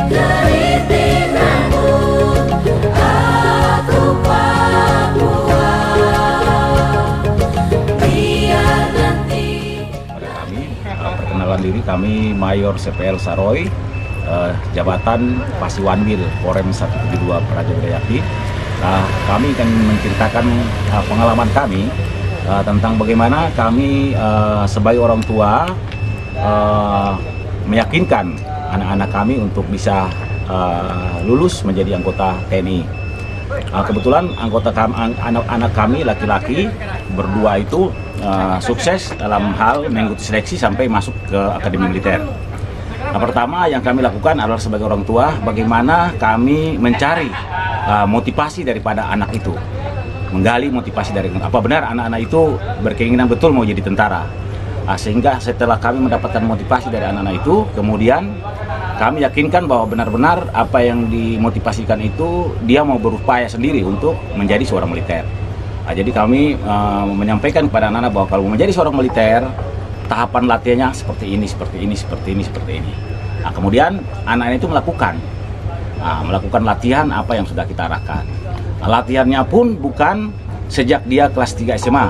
kerintinganmu, aku Papua, biar nanti. Pada kami, perkenalan diri, kami Mayor CPL Saroy, jabatan Pasiwanwil Korem 172 Praja Udayati. Kami akan menceritakan pengalaman kami tentang bagaimana kami sebagai orang tua meyakinkan anak-anak kami untuk bisa lulus menjadi anggota TNI. Kebetulan anak-anak kami laki-laki berdua itu sukses dalam hal mengikuti seleksi sampai masuk ke Akademi Militer. Pertama yang kami lakukan adalah sebagai orang tua, bagaimana kami mencari motivasi daripada anak itu, menggali motivasi dari apa benar anak-anak itu berkeinginan betul mau jadi tentara. Sehingga setelah kami mendapatkan motivasi dari anak-anak itu, kemudian kami yakinkan bahwa benar-benar apa yang dimotivasikan itu dia mau berupaya sendiri untuk menjadi seorang militer. Jadi kami menyampaikan kepada anak-anak bahwa kalau menjadi seorang militer, tahapan latihannya seperti ini, seperti ini, seperti ini, seperti ini. Kemudian anak-anak itu melakukan latihan apa yang sudah kita arahkan. Latihannya pun bukan sejak dia kelas 3 SMA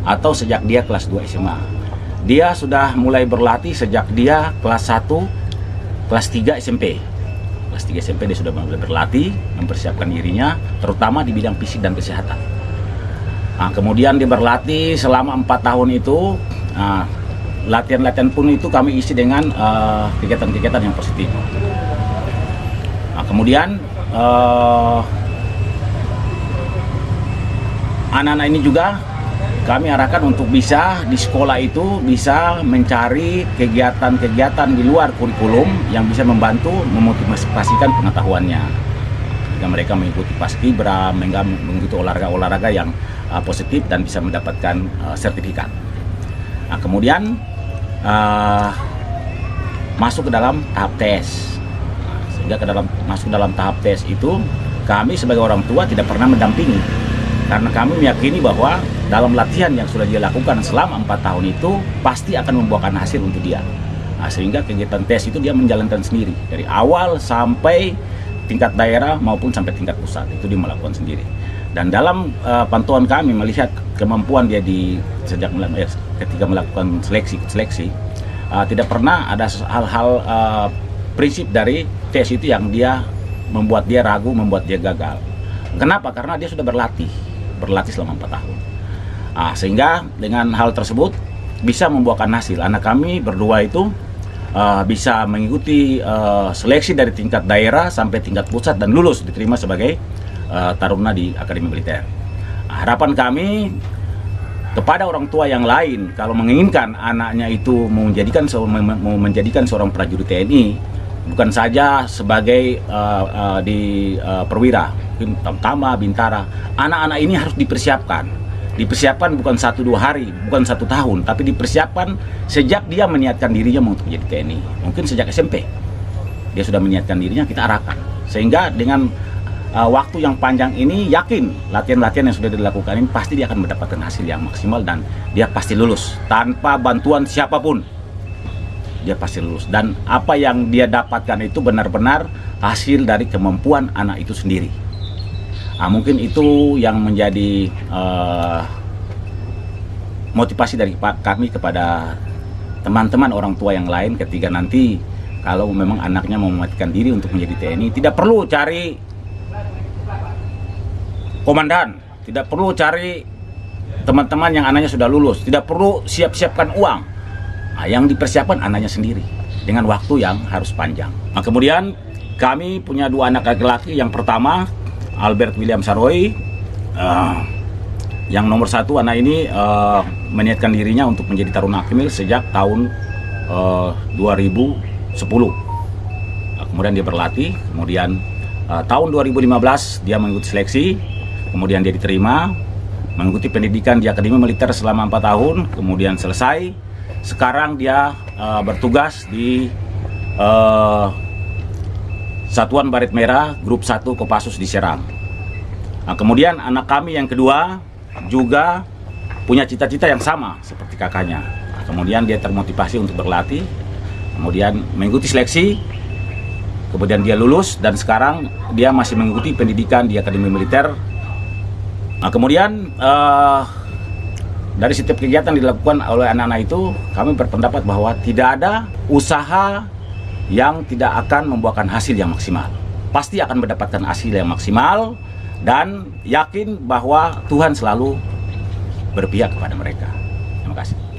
atau sejak dia kelas 2 SMA. Dia sudah mulai berlatih sejak dia kelas 1, kelas 3 SMP. Kelas 3 SMP dia sudah mulai berlatih, mempersiapkan dirinya, terutama di bidang fisik dan kesehatan. Kemudian dia berlatih selama 4 tahun itu. Latihan-latihan pun itu kami isi dengan kegiatan-kegiatan yang positif. Kemudian anak-anak ini juga kami arahkan untuk bisa di sekolah itu bisa mencari kegiatan-kegiatan di luar kurikulum yang bisa membantu memotivasikan pengetahuannya. Jika mereka mengikuti paskibra, mengikuti olahraga-olahraga yang positif dan bisa mendapatkan sertifikat. Kemudian masuk ke dalam tahap tes. Sehingga masuk dalam tahap tes itu kami sebagai orang tua tidak pernah mendampingi, karena kami meyakini bahwa dalam latihan yang sudah dia lakukan selama 4 tahun itu pasti akan membuahkan hasil untuk dia. Sehingga kegiatan tes itu dia menjalankan sendiri dari awal sampai tingkat daerah maupun sampai tingkat pusat, itu dia melakukan sendiri. Dan dalam pantauan kami melihat kemampuan dia ketika melakukan seleksi tidak pernah ada hal-hal prinsip dari tes itu yang dia membuat dia ragu, membuat dia gagal. Kenapa? Karena dia sudah berlatih selama 4 tahun. Sehingga dengan hal tersebut bisa membuahkan hasil. Anak kami berdua itu bisa mengikuti seleksi dari tingkat daerah sampai tingkat pusat dan lulus, diterima sebagai taruna di Akademi Militer. Harapan kami kepada orang tua yang lain, kalau menginginkan anaknya itu mau menjadikan seorang prajurit TNI, bukan saja sebagai di perwira, mungkin Tamtama, Bintara, anak-anak ini harus dipersiapkan bukan 1-2 hari, bukan 1 tahun, tapi dipersiapkan sejak dia meniatkan dirinya untuk menjadi TNI. Mungkin sejak SMP dia sudah meniatkan dirinya, kita arahkan, sehingga dengan waktu yang panjang ini yakin latihan-latihan yang sudah dilakukan ini pasti dia akan mendapatkan hasil yang maksimal dan dia pasti lulus tanpa bantuan siapapun. Dia pasti lulus, dan apa yang dia dapatkan itu benar-benar hasil dari kemampuan anak itu sendiri. Mungkin itu yang menjadi motivasi dari kami kepada teman-teman orang tua yang lain ketika nanti kalau memang anaknya mau mematikan diri untuk menjadi TNI, tidak perlu cari komandan, tidak perlu cari teman-teman yang anaknya sudah lulus, tidak perlu siapkan uang. Yang dipersiapkan anaknya sendiri dengan waktu yang harus panjang. Kemudian kami punya 2 anak laki-laki. Yang pertama Albert William Saroy, yang nomor 1 anak ini meniatkan dirinya untuk menjadi taruna akmil sejak tahun 2010. Kemudian dia berlatih, kemudian tahun 2015 dia mengikuti seleksi, kemudian dia diterima mengikuti pendidikan di Akademi Militer selama 4 tahun, kemudian selesai. Sekarang dia bertugas di Satuan Baret Merah Grup 1 Kopassus di Serang. Kemudian anak kami yang kedua juga punya cita-cita yang sama seperti kakaknya. Kemudian dia termotivasi untuk berlatih, kemudian mengikuti seleksi, kemudian dia lulus dan sekarang dia masih mengikuti pendidikan di Akademi Militer. Nah, kemudian dari setiap kegiatan dilakukan oleh anak-anak itu, kami berpendapat bahwa tidak ada usaha yang tidak akan membuahkan hasil yang maksimal. Pasti akan mendapatkan hasil yang maksimal dan yakin bahwa Tuhan selalu berpihak kepada mereka. Terima kasih.